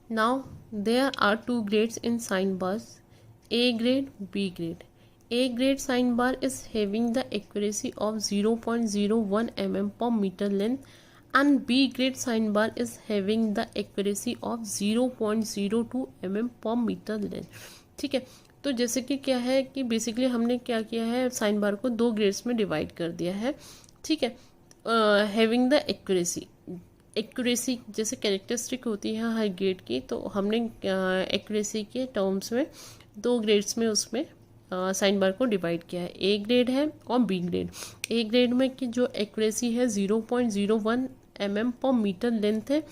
Now there are two grades in sine bars, A grade, B grade. A grade sine bar is having the accuracy of 0.01 mm per meter length and B grade sine bar is having the accuracy of 0.02 mm per meter length. ठीक है, तो जैसे कि क्या है कि basically हमने क्या किया है, साइन बार को दो ग्रेड्स में डिवाइड कर दिया है. ठीक है, हैविंग द एक्यूरेसी. एक्यूरेसी जैसे कैरेक्टरिस्टिक होती है हर ग्रेड की, तो हमने एक्यूरेसी के टर्म्स में दो ग्रेड्स में उसमें साइन बार को डिवाइड किया है. ए ग्रेड है और बी ग्रेड. ए ग्रेड में की जो एक्यूरेसी है 0.01 mm पर मीटर लेंथ है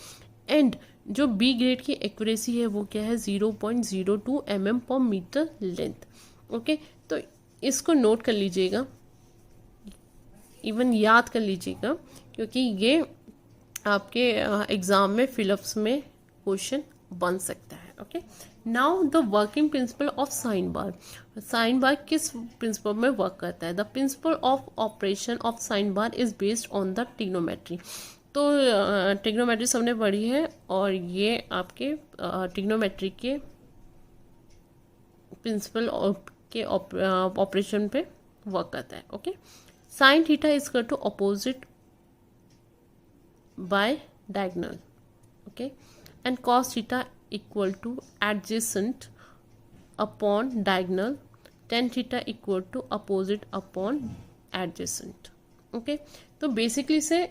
एंड जो बी ग्रेड की एक्यूरेसी है वो क्या है 0.02 mm पर मीटर लेंथ. ओके, तो इसको नोट कर लीजिएगा, इवन याद कर लीजिएगा, क्योंकि ये आपके एग्ज़ाम में फिलअप्स में क्वेश्चन बन सकता है. Okay, now the working principle of sine bar. Sine bar किस प्रिंसिपल में वर्क करता है? The principle of operation of sine bar is based on the trigonometry. तो ट्रिग्नोमेट्री सबने पढ़ी है और ये आपके ट्रिग्नोमेट्री के प्रिंसिपल के ऑपरेशन पे वर्क करता है. Okay, sine theta is equal to opposite by diagonal. Okay, and cos theta equal to adjacent upon diagonal. Tan theta equal to opposite upon adjacent. Okay, तो बेसिकली से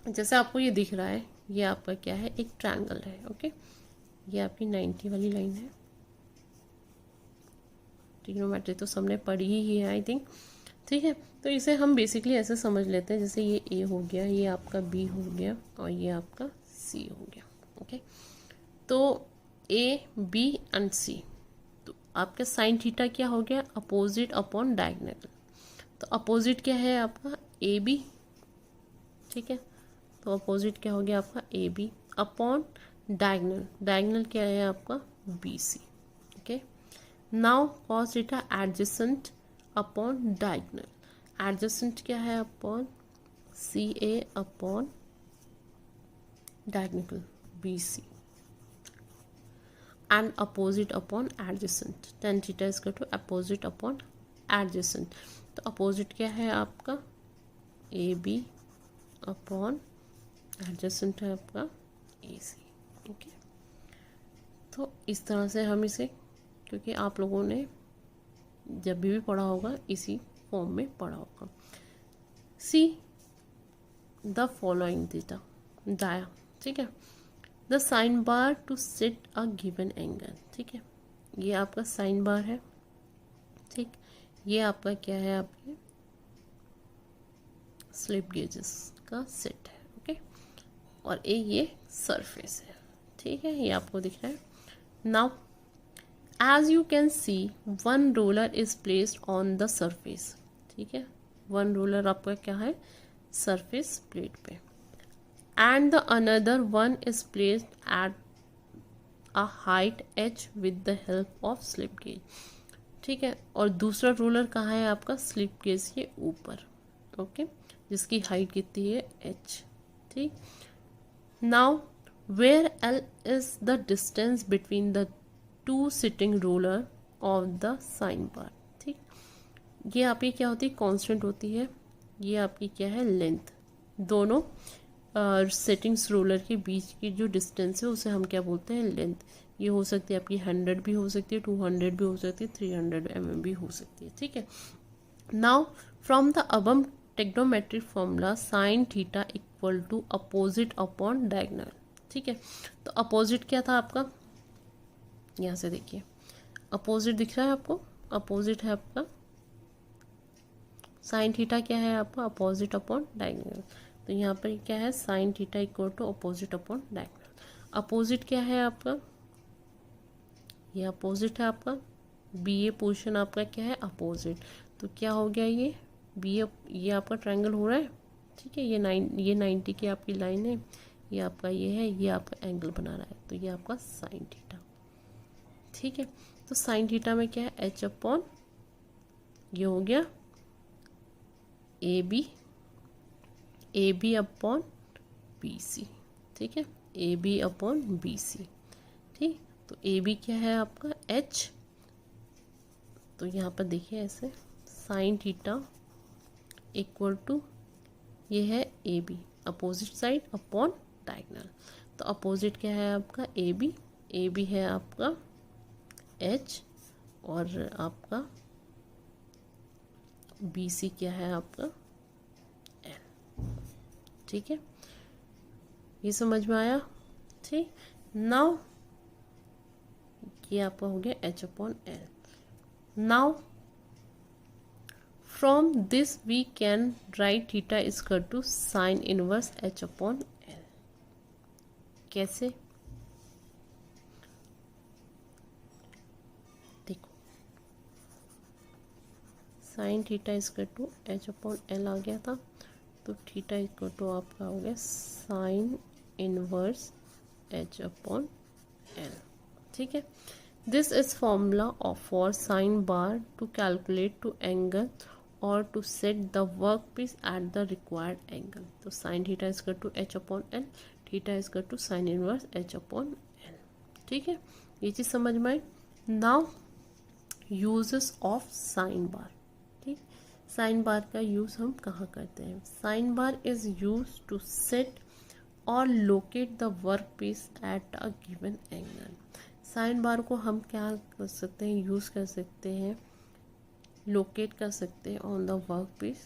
जैसे आपको ये दिख रहा है, ये आपका क्या है, एक ट्रायंगल है. ओके, ये आपकी 90 वाली लाइन है. ट्रिग्नोमेट्री तो सबने पढ़ी ही है आई थिंक. ठीक है, तो इसे हम बेसिकली ऐसे समझ लेते हैं, जैसे ये ए हो गया, ये आपका बी हो गया और ये आपका सी हो गया. ओके, तो ए बी एंड सी, तो आपका साइन थीटा क्या हो गया, अपोजिट अपॉन डायगोनल. तो अपोजिट क्या है आपका ए बी. ठीक है, तो अपोजिट क्या हो गया आपका A B upon diagonal. Diagonal क्या है आपका B C. Okay, now cos theta adjacent upon diagonal. Adjacent क्या है upon C A upon diagonal B C and opposite upon adjacent. Tan theta is equal to opposite upon adjacent. तो opposite क्या है आपका A B upon adjacent है आपका ए सी. Okay, तो इस तरह से हम इसे, क्योंकि आप लोगों ने जब भी पढ़ा होगा इसी फॉर्म में पढ़ा होगा. See the following theta dia. ठीक है, the sine bar to set a given angle. ठीक है, ये आपका साइन बार है. ठीक, ये आपका क्या है, आपके स्लिप गेजेस का सेट है. ओके, और ये सरफेस है. ठीक है, ये आपको दिख रहा है. Now as you can see one roller is placed on the surface. ठीक है, वन रोलर आपका क्या है सरफेस प्लेट पे and the another one is placed at a height h with the help of slip gauge. ठीक है, और दूसरा रोलर कहाँ है आपका स्लिप गेज के ऊपर. ओके, जिसकी हाइट कितनी है h. ठीक, now where l is the distance between the two sitting roller of the sine bar. ठीक, ये आपकी क्या होती है, कांस्टेंट होती है. ये आपकी क्या है, लेंथ. दोनों सेटिंग्स रोलर के बीच की जो डिस्टेंस है उसे हम क्या बोलते हैं, लेंथ. ये हो सकती है आपकी 100 भी हो सकती है, 200 भी हो सकती है, 300 mm भी हो सकती है. ठीक है, now from the above trigonometric formula sine theta equal to opposite upon diagonal. ठीक है, तो अपोजिट क्या था आपका, यहाँ से देखिए अपोजिट दिख रहा है आपको. अपोजिट है आपका साइन थीटा, क्या है आपका अपोजिट अपॉन डायगोनल. तो यहाँ पर क्या है, sine theta equal to opposite upon diagonal. Opposite क्या है आपका, ये अपोजिट है आपका. बी ए पोर्शन आपका क्या है अपोजिट. तो क्या हो गया, ये बी ये आपका ट्रायंगल हो रहा है. ठीक है, ये 90 की आपकी लाइन है, ये आपका ये है, ये आपका एंगल बना रहा है. तो ये आपका साइन थीटा. ठीक है, तो साइन थीटा में क्या है एच अपॉन, ये हो गया A B upon B C. ठीक है, A B upon B C. ठीक। तो ए बी क्या है आपका एच, तो यहाँ पर देखिए ऐसे साइन थीटा इक्वल टू ये है A B, opposite side upon diagonal. तो अपोजिट क्या है आपका ए बी है आपका एच, और आपका बी सी क्या है आपका एल। ठीक है, ये समझ में आया। ठीक, नाउ ये आपका हो गया H upon L. Now from this we can write theta is equal to sine inverse H upon L. कैसे, देखो sine theta is equal to H upon L आ गया था, तो थीटा इक्वल टू आपका हो गया sine inverse H upon L. ठीक है, this is formula of for sine bar to calculate to angle और to set the work piece at the required angle. तो sine theta is equal to H upon L, theta is equal to sine inverse H upon L. ठीक है, ये चीज़ समझ में आई। Now uses of sine bar. ठीक, sine bar का यूज़ हम कहाँ करते हैं? Sine bar is use to set और locate the work piece at a given angle. Sine bar को हम क्या कर सकते हैं, यूज़ कर सकते हैं, लोकेट कर सकते हैं on the work piece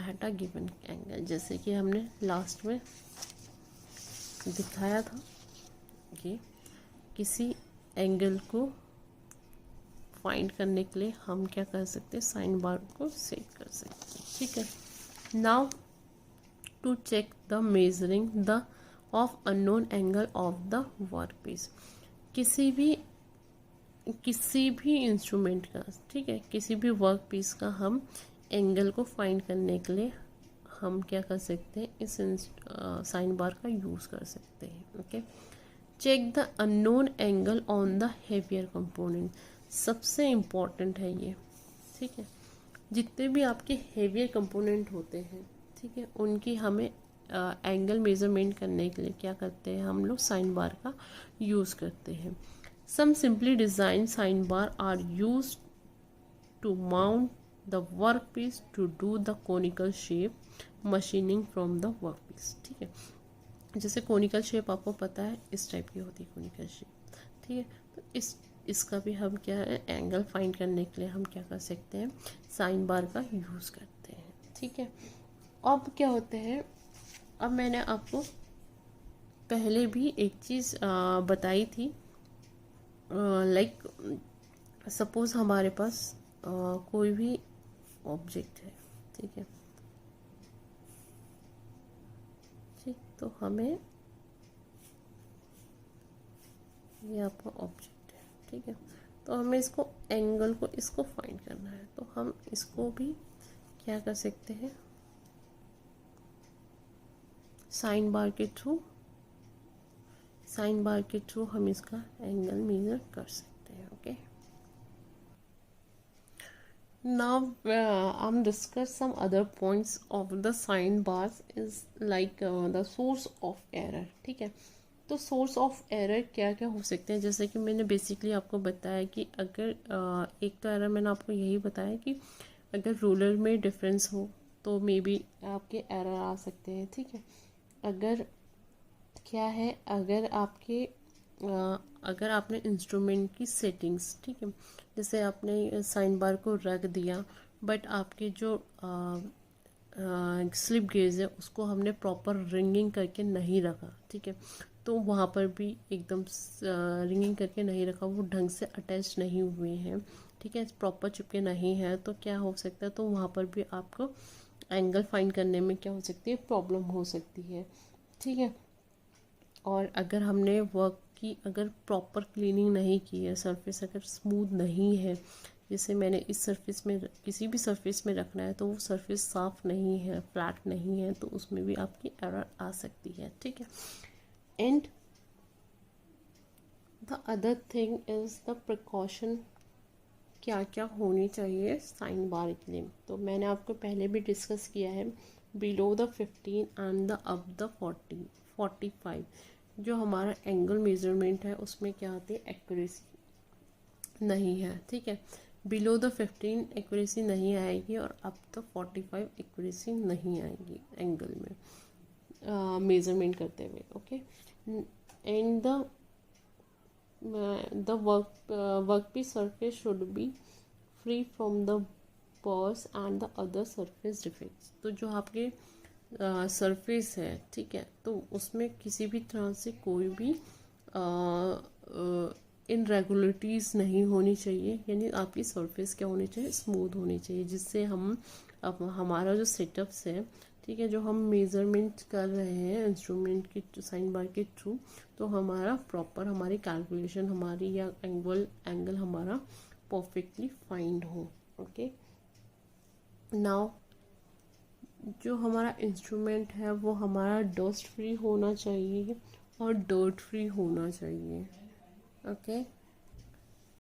at a given angle. जैसे कि हमने लास्ट में दिखाया था कि किसी एंगल को फाइंड करने के लिए हम क्या कर सकते हैं, साइन बार को सेट कर सकते हैं। ठीक है, now to check the measuring the of unknown angle of the work piece. किसी भी इंस्ट्रूमेंट का, ठीक है, किसी भी वर्क पीस का हम एंगल को फाइंड करने के लिए हम क्या कर सकते हैं, इस साइन बार का यूज़ कर सकते हैं। Okay, check the unknown angle on the heavier component. सबसे इम्पॉर्टेंट है ये। ठीक है, जितने भी आपके हेवियर कंपोनेंट होते हैं, ठीक है, उनकी हमें एंगल मेजरमेंट करने के लिए क्या करते हैं, हम लोग साइन बार का यूज़ करते हैं। Some simply design sine bar are use to mount the work piece to do the conical shape machining from the work piece. ठीक है, जैसे कोनिकल शेप आपको पता है इस टाइप की होती है कोनिकल शेप। ठीक है, तो इसका भी हम क्या है, एंगल फाइंड करने के लिए हम क्या कर सकते हैं, साइन बार का यूज़ करते हैं। ठीक है, अब क्या होते हैं, अब मैंने आपको पहले भी एक चीज़ बताई थी, लाइक सपोज हमारे पास कोई भी ऑब्जेक्ट है। ठीक है, ठीक, तो हमें ये आपका ऑब्जेक्ट है। ठीक है, तो हमें इसको एंगल को इसको फाइंड करना है, तो हम इसको भी क्या कर सकते हैं, साइन बार के थ्रू हम इसका एंगल मेजर कर सकते हैं। ओके, नाउ हम discuss some other points of the sine bars is like the source of error. ठीक है, तो सोर्स ऑफ एरर क्या क्या हो सकते हैं, जैसे कि मैंने बेसिकली आपको बताया कि अगर एक तो एरर मैंने आपको यही बताया कि अगर रूलर में डिफरेंस हो तो मे बी आपके एरर आ सकते हैं। ठीक है, अगर क्या है, अगर आपने इंस्ट्रूमेंट की सेटिंग्स, ठीक है, जैसे आपने साइन बार को रख दिया बट आपके जो स्लिप गेज है उसको हमने प्रॉपर रिंगिंग करके नहीं रखा। ठीक है, तो वहाँ पर भी एकदम रिंगिंग करके नहीं रखा, वो ढंग से अटैच नहीं हुए हैं। ठीक है, प्रॉपर चिपके नहीं है, तो क्या हो सकता है, तो वहाँ पर भी आपको एंगल फाइंड करने में क्या हो सकती है, प्रॉब्लम हो सकती है। ठीक है, और अगर हमने वर्क की अगर प्रॉपर क्लीनिंग नहीं की है, सरफेस अगर स्मूथ नहीं है, जैसे मैंने इस सरफेस में किसी भी सरफेस में रखना है तो वो सरफेस साफ़ नहीं है, फ्लैट नहीं है, तो उसमें भी आपकी एरर आ सकती है। ठीक है, and the other thing is the precaution, क्या क्या होनी चाहिए साइन बार के लिए। तो मैंने आपको पहले भी डिस्कस किया है, बिलो द 15 एंड द अब द 45। जो हमारा एंगल मेजरमेंट है उसमें क्या होती है, एक्यूरेसी नहीं है, ठीक है। बिलो द 15 एक्यूरेसी नहीं आएगी और अप तो 45 एक्यूरेसी नहीं आएगी एंगल में मेजरमेंट करते हुए, okay. And the workpiece surface should be free from the pores and the other surface defects. तो जो आपके सरफेस है, ठीक है, तो उसमें किसी भी तरह से कोई भी इनरेगुलरिटीज़ नहीं होनी चाहिए, यानी आपकी सरफेस क्या होनी चाहिए, स्मूथ होनी चाहिए, जिससे हम अब हमारा जो सेटअप्स है, ठीक है, जो हम मेज़रमेंट कर रहे हैं इंस्ट्रूमेंट की साइन बार के थ्रू, तो हमारा प्रॉपर हमारी कैलकुलेशन हमारी या एंगल हमारा परफेक्टली फाइंड हो, ओके। नाउ जो हमारा इंस्ट्रूमेंट है वो हमारा डस्ट फ्री होना चाहिए और डर्ट फ्री होना चाहिए, ओके।